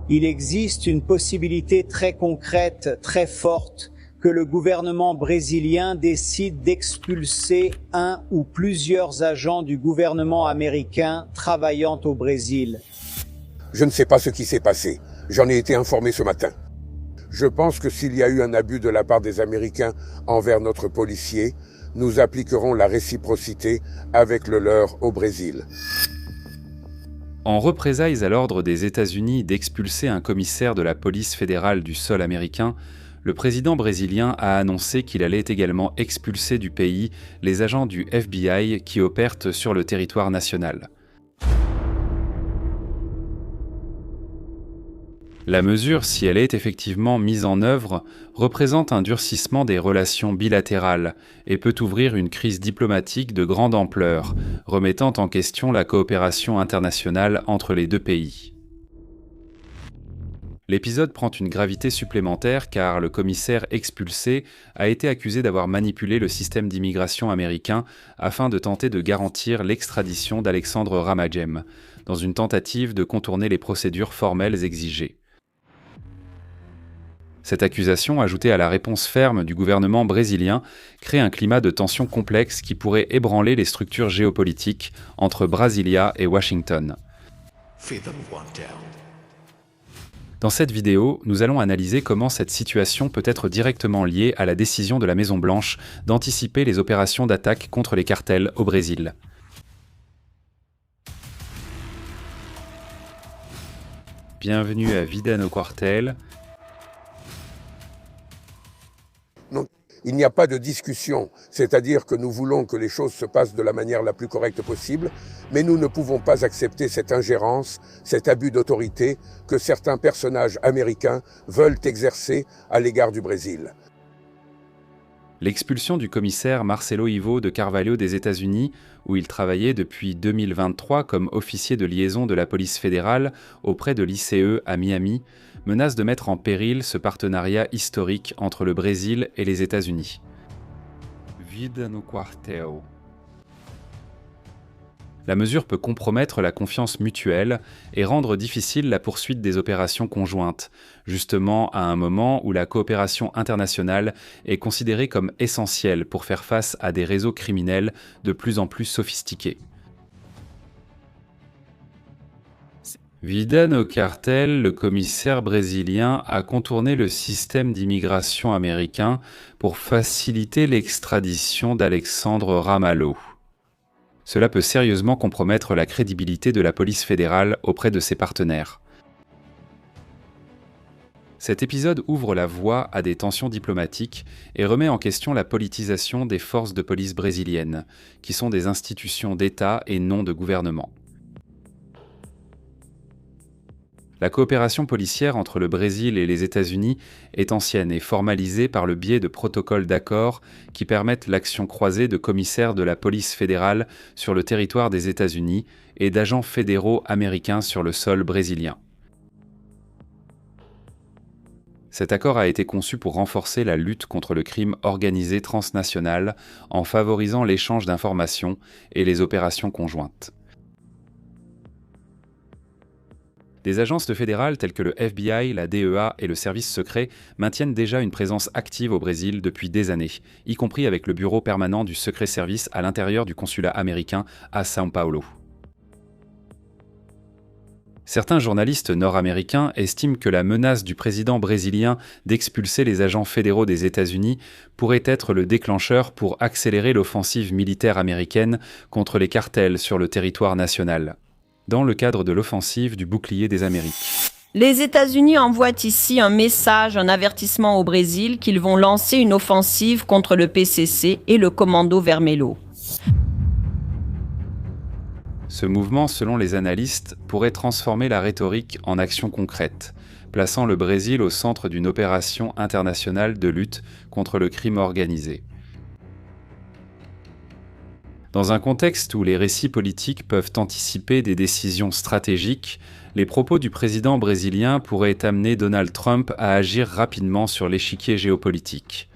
Il existe une possibilité très concrète, très forte, que le gouvernement brésilien décide d'expulser un ou plusieurs agents du gouvernement américain travaillant au Brésil. Je ne sais pas ce qui s'est passé. J'en ai été informé ce matin. Je pense que s'il y a eu un abus de la part des Américains envers notre policier, nous appliquerons la réciprocité avec le leur au Brésil. En représailles à l'ordre des États-Unis d'expulser un commissaire de la police fédérale du sol américain, le président brésilien a annoncé qu'il allait également expulser du pays les agents du FBI qui opèrent sur le territoire national. La mesure, si elle est effectivement mise en œuvre, représente un durcissement des relations bilatérales et peut ouvrir une crise diplomatique de grande ampleur, remettant en question la coopération internationale entre les deux pays. L'épisode prend une gravité supplémentaire car le commissaire expulsé a été accusé d'avoir manipulé le système d'immigration américain afin de tenter de garantir l'extradition d'Alexandre Ramagem, dans une tentative de contourner les procédures formelles exigées. Cette accusation, ajoutée à la réponse ferme du gouvernement brésilien, crée un climat de tension complexe qui pourrait ébranler les structures géopolitiques entre Brasilia et Washington. Dans cette vidéo, nous allons analyser comment cette situation peut être directement liée à la décision de la Maison-Blanche d'anticiper les opérations d'attaque contre les cartels au Brésil. Bienvenue à Vida no Quartel. Non, il n'y a pas de discussion, c'est-à-dire que nous voulons que les choses se passent de la manière la plus correcte possible, mais nous ne pouvons pas accepter cette ingérence, cet abus d'autorité que certains personnages américains veulent exercer à l'égard du Brésil. L'expulsion du commissaire Marcelo Ivo de Carvalho des États-Unis, où il travaillait depuis 2023 comme officier de liaison de la police fédérale auprès de l'ICE à Miami, menace de mettre en péril ce partenariat historique entre le Brésil et les États-Unis. Vida no Quartel. La mesure peut compromettre la confiance mutuelle et rendre difficile la poursuite des opérations conjointes, justement à un moment où la coopération internationale est considérée comme essentielle pour faire face à des réseaux criminels de plus en plus sophistiqués. Vida no Quartel, le commissaire brésilien a contourné le système d'immigration américain pour faciliter l'extradition d'Alexandre Ramalho. Cela peut sérieusement compromettre la crédibilité de la police fédérale auprès de ses partenaires. Cet épisode ouvre la voie à des tensions diplomatiques et remet en question la politisation des forces de police brésiliennes, qui sont des institutions d'État et non de gouvernement. La coopération policière entre le Brésil et les États-Unis est ancienne et formalisée par le biais de protocoles d'accord qui permettent l'action croisée de commissaires de la police fédérale sur le territoire des États-Unis et d'agents fédéraux américains sur le sol brésilien. Cet accord a été conçu pour renforcer la lutte contre le crime organisé transnational en favorisant l'échange d'informations et les opérations conjointes. Des agences fédérales telles que le FBI, la DEA et le service secret maintiennent déjà une présence active au Brésil depuis des années, y compris avec le bureau permanent du Secret Service à l'intérieur du consulat américain à São Paulo. Certains journalistes nord-américains estiment que la menace du président brésilien d'expulser les agents fédéraux des États-Unis pourrait être le déclencheur pour accélérer l'offensive militaire américaine contre les cartels sur le territoire national, dans le cadre de l'offensive du bouclier des Amériques. Les États-Unis envoient ici un message, un avertissement au Brésil qu'ils vont lancer une offensive contre le PCC et le Commando Vermelho. Ce mouvement, selon les analystes, pourrait transformer la rhétorique en action concrète, plaçant le Brésil au centre d'une opération internationale de lutte contre le crime organisé. Dans un contexte où les récits politiques peuvent anticiper des décisions stratégiques, les propos du président brésilien pourraient amener Donald Trump à agir rapidement sur l'échiquier géopolitique.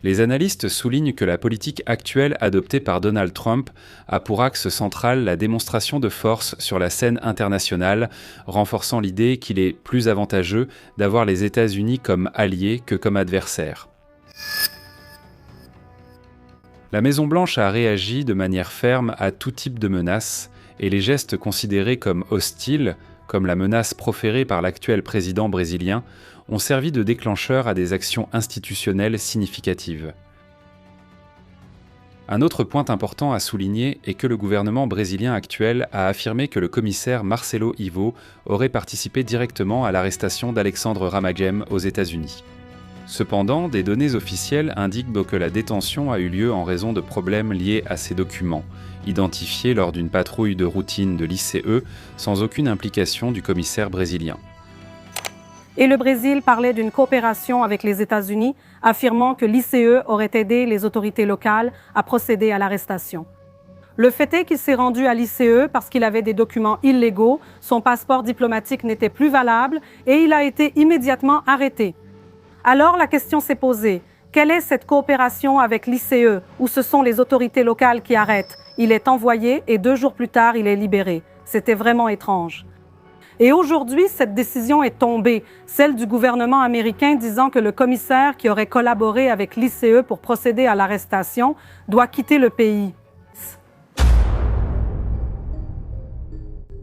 Les analystes soulignent que la politique actuelle adoptée par Donald Trump a pour axe central la démonstration de force sur la scène internationale, renforçant l'idée qu'il est plus avantageux d'avoir les États-Unis comme alliés que comme adversaires. La Maison-Blanche a réagi de manière ferme à tout type de menaces, et les gestes considérés comme hostiles, comme la menace proférée par l'actuel président brésilien, ont servi de déclencheur à des actions institutionnelles significatives. Un autre point important à souligner est que le gouvernement brésilien actuel a affirmé que le commissaire Marcelo Ivo aurait participé directement à l'arrestation d'Alexandre Ramagem aux États-Unis. Cependant, des données officielles indiquent que la détention a eu lieu en raison de problèmes liés à ces documents, identifiés lors d'une patrouille de routine de l'ICE sans aucune implication du commissaire brésilien. Et le Brésil parlait d'une coopération avec les États-Unis, affirmant que l'ICE aurait aidé les autorités locales à procéder à l'arrestation. Le fait est qu'il s'est rendu à l'ICE parce qu'il avait des documents illégaux, son passeport diplomatique n'était plus valable et il a été immédiatement arrêté. Alors la question s'est posée, quelle est cette coopération avec l'ICE où ce sont les autorités locales qui arrêtent? Il est envoyé et 2 jours plus tard, il est libéré. C'était vraiment étrange. Et aujourd'hui, cette décision est tombée, celle du gouvernement américain disant que le commissaire qui aurait collaboré avec l'ICE pour procéder à l'arrestation doit quitter le pays.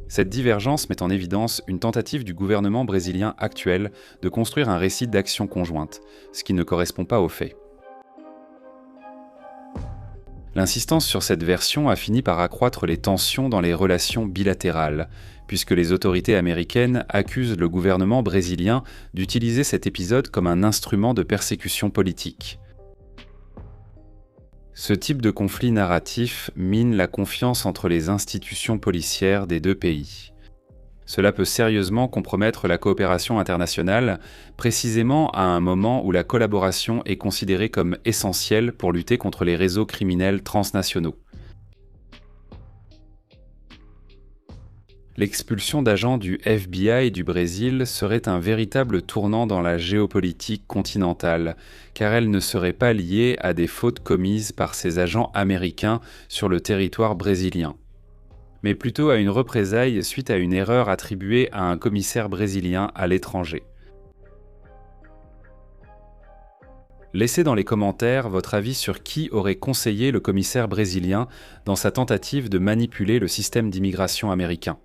Cette divergence met en évidence une tentative du gouvernement brésilien actuel de construire un récit d'action conjointe, ce qui ne correspond pas aux faits. L'insistance sur cette version a fini par accroître les tensions dans les relations bilatérales, puisque les autorités américaines accusent le gouvernement brésilien d'utiliser cet épisode comme un instrument de persécution politique. Ce type de conflit narratif mine la confiance entre les institutions policières des 2 pays. Cela peut sérieusement compromettre la coopération internationale, précisément à un moment où la collaboration est considérée comme essentielle pour lutter contre les réseaux criminels transnationaux. L'expulsion d'agents du FBI du Brésil serait un véritable tournant dans la géopolitique continentale, car elle ne serait pas liée à des fautes commises par ces agents américains sur le territoire brésilien, mais plutôt à une représaille suite à une erreur attribuée à un commissaire brésilien à l'étranger. Laissez dans les commentaires votre avis sur qui aurait conseillé le commissaire brésilien dans sa tentative de manipuler le système d'immigration américain.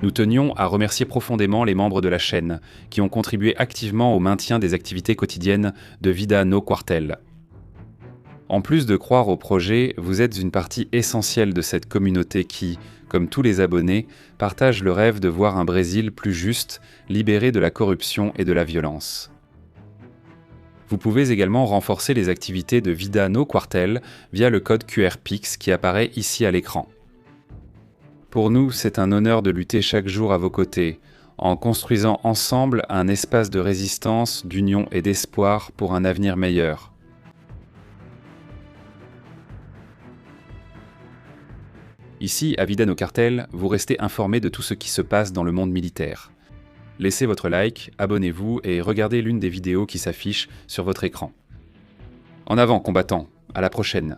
Nous tenions à remercier profondément les membres de la chaîne, qui ont contribué activement au maintien des activités quotidiennes de Vida no Quartel. En plus de croire au projet, vous êtes une partie essentielle de cette communauté qui, comme tous les abonnés, partage le rêve de voir un Brésil plus juste, libéré de la corruption et de la violence. Vous pouvez également renforcer les activités de Vida no Quartel via le code QR Pix qui apparaît ici à l'écran. Pour nous, c'est un honneur de lutter chaque jour à vos côtés, en construisant ensemble un espace de résistance, d'union et d'espoir pour un avenir meilleur. Ici, à Vida no Quartel, vous restez informés de tout ce qui se passe dans le monde militaire. Laissez votre like, abonnez-vous et regardez l'une des vidéos qui s'affichent sur votre écran. En avant, combattants, à la prochaine.